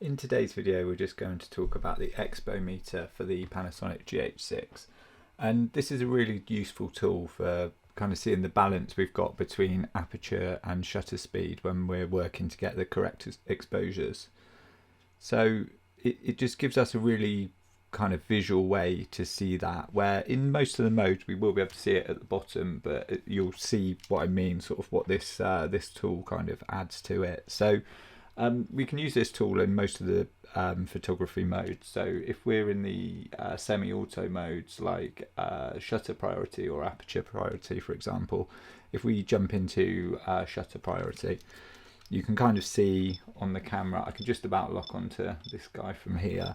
In today's video, we're just going to talk about the Expo meter for the Panasonic GH6. And this is a really useful tool for kind of seeing the balance we've got between aperture and shutter speed when we're working to get the correct exposures. So it just gives us a really kind of visual way to see that, where in most of the modes we will be able to see it at the bottom, but you'll see what I mean, sort of what this tool kind of adds to it. So we can use this tool in most of the photography modes. So if we're in the semi-auto modes like shutter priority or aperture priority, for example, if we jump into shutter priority, you can kind of see on the camera, I can just about lock onto this guy from here.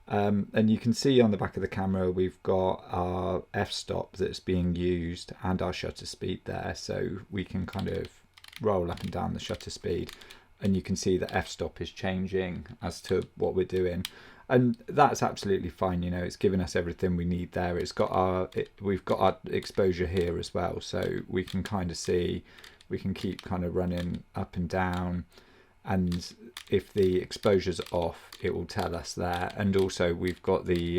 And you can see on the back of the camera we've got our f-stop that's being used and our shutter speed there, so we can kind of roll up and down the shutter speed, and you can see that f-stop is changing as to what we're doing, and that's absolutely fine. You know, it's giving us everything we need there. It's got we've got our exposure here as well, so we can kind of see, we can keep kind of running up and down, and if the exposure's off it will tell us there. And also we've got the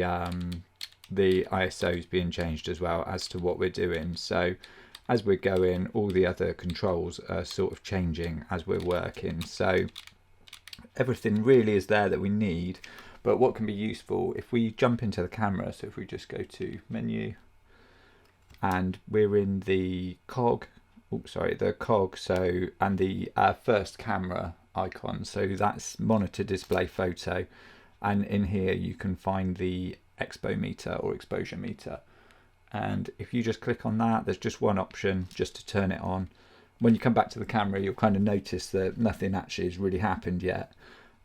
ISOs being changed as well as to what we're doing, so as we're going, all the other controls are sort of changing as we're working. So everything really is there that we need. But what can be useful, if we jump into the camera, so if we just go to menu and we're in the cog, the cog, so, and the first camera icon, so that's monitor display photo, and in here you can find the expo meter or exposure meter. And if you just click on that, there's just one option just to turn it on. When you come back to the camera, you'll kind of notice that nothing actually has really happened yet.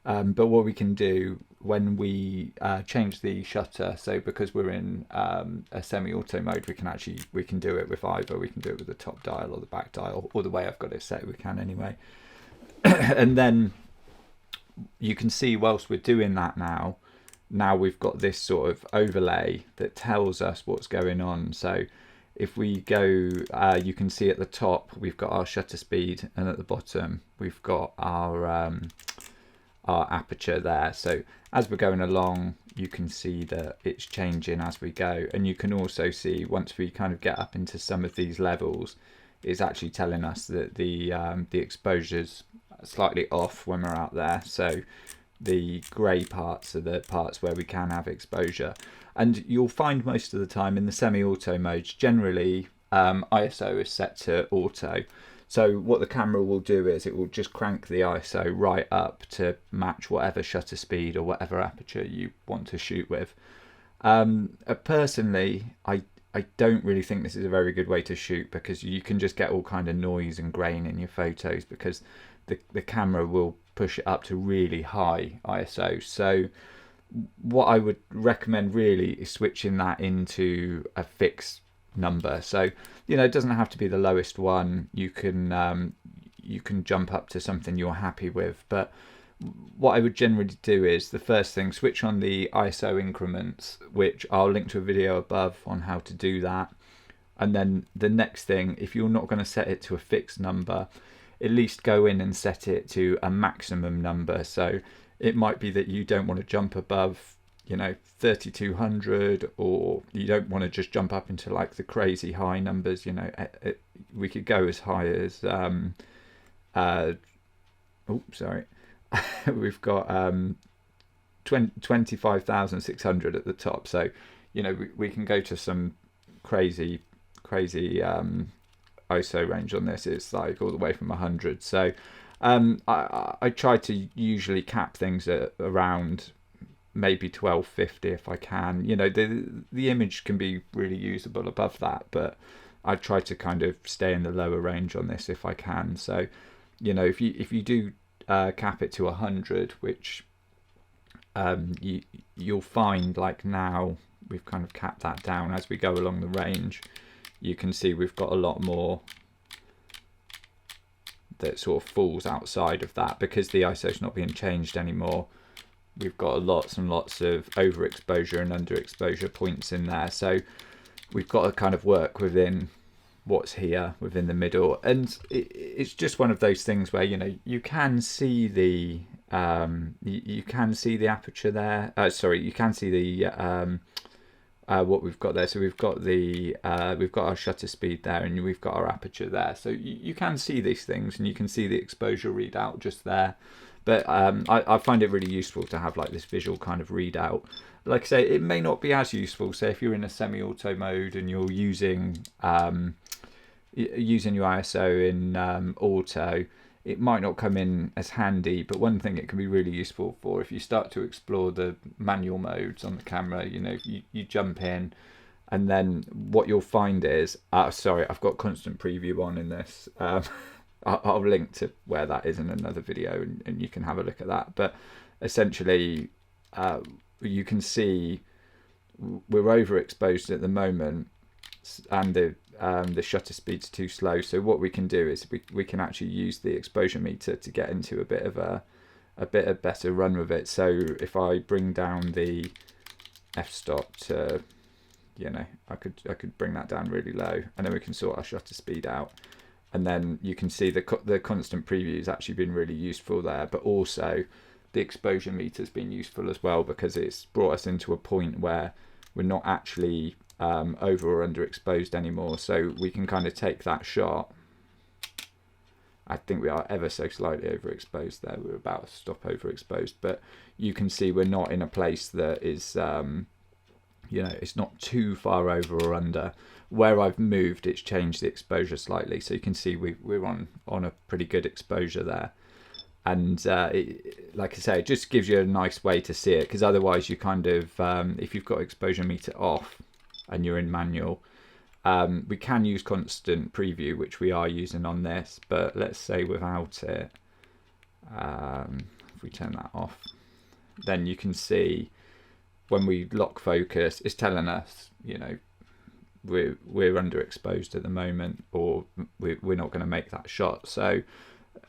But what we can do when we change the shutter, so because we're in a semi-auto mode, we can do it with either. We can do it with the top dial or the back dial, or the way I've got it set, we can anyway. And then you can see whilst we're doing that now we've got this sort of overlay that tells us what's going on. So if we go, you can see at the top we've got our shutter speed, and at the bottom we've got our aperture there. So as we're going along, you can see that it's changing as we go, and you can also see once we kind of get up into some of these levels, it's actually telling us that the exposure's slightly off when we're out there. So the grey parts are the parts where we can have exposure, and you'll find most of the time in the semi-auto modes generally ISO is set to auto. So what the camera will do is it will just crank the ISO right up to match whatever shutter speed or whatever aperture you want to shoot with. Personally, I don't really think this is a very good way to shoot, because you can just get all kind of noise and grain in your photos, because the camera will push it up to really high ISO. So what I would recommend really is switching that into a fixed number. So, you know, it doesn't have to be the lowest one. You can jump up to something you're happy with. But what I would generally do is, the first thing, switch on the ISO increments, which I'll link to a video above on how to do that. And then the next thing, if you're not going to set it to a fixed number, at least go in and set it to a maximum number. So it might be that you don't want to jump above, you know, 3200, or you don't want to just jump up into like the crazy high numbers. You know, we could go as high as we've got 25,600 at the top. So, you know, we can go to some crazy ISO range on this. It's like all the way from 100. So I try to usually cap things at around maybe 1250 if I can. You know, the image can be really usable above that, but I try to kind of stay in the lower range on this if I can. So, you know, if you do cap it to 100, which you'll find, like now we've kind of capped that down. As we go along the range, you can see we've got a lot more that sort of falls outside of that, because the ISO's not being changed anymore. We've got lots and lots of overexposure and underexposure points in there, so we've got to kind of work within what's here within the middle. And it's just one of those things where, you know, you can see the you can see the aperture there. Sorry, you can see the what we've got there. So we've got our shutter speed there, and we've got our aperture there. So you can see these things, and you can see the exposure readout just there. But I find it really useful to have like this visual kind of readout. Like I say, it may not be as useful. Say if you're in a semi-auto mode and you're using your ISO in auto, it might not come in as handy, but one thing it can be really useful for, if you start to explore the manual modes on the camera, you know, you jump in, and then what you'll find is, sorry, I've got constant preview on in this. I'll link to where that is in another video, and you can have a look at that. But essentially, you can see we're overexposed at the moment, and the shutter speed's too slow. So what we can do is we can actually use the exposure meter to get into a bit of a better run with it. So if I bring down the f-stop to, you know, I could bring that down really low, and then we can sort our shutter speed out. And then you can see the constant preview has actually been really useful there, but also the exposure meter has been useful as well, because it's brought us into a point where we're not actually over or underexposed anymore. So we can kind of take that shot. I think we are ever so slightly overexposed there. We're about to stop overexposed, but you can see we're not in a place that is, you know, it's not too far over or under. Where I've moved, it's changed the exposure slightly, so you can see we're on a pretty good exposure there. And like I say, it just gives you a nice way to see it, because otherwise you kind of, if you've got exposure meter off and you're in manual, we can use constant preview, which we are using on this, but let's say without it, if we turn that off, then you can see when we lock focus, it's telling us, you know, we're underexposed at the moment, or we're not going to make that shot. So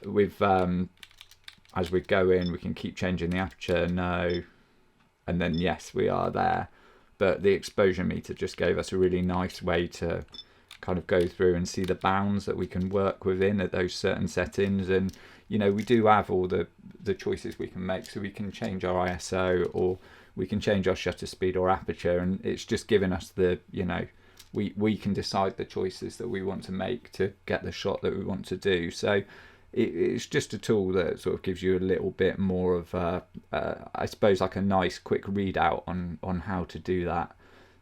we've as we go in, we can keep changing the aperture, no, and then yes, we are there. But the exposure meter just gave us a really nice way to kind of go through and see the bounds that we can work within at those certain settings. And you know, we do have all the choices we can make, so we can change our ISO, or we can change our shutter speed or aperture, and it's just giving us the, you know, we can decide the choices that we want to make to get the shot that we want to do. So it's just a tool that sort of gives you a little bit more of I suppose like a nice quick readout on how to do that.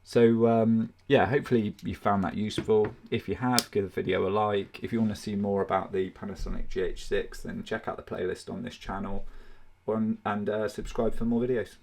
So yeah, hopefully you found that useful. If you have, give the video a like. If you want to see more about the Panasonic GH6, then check out the playlist on this channel, and subscribe for more videos.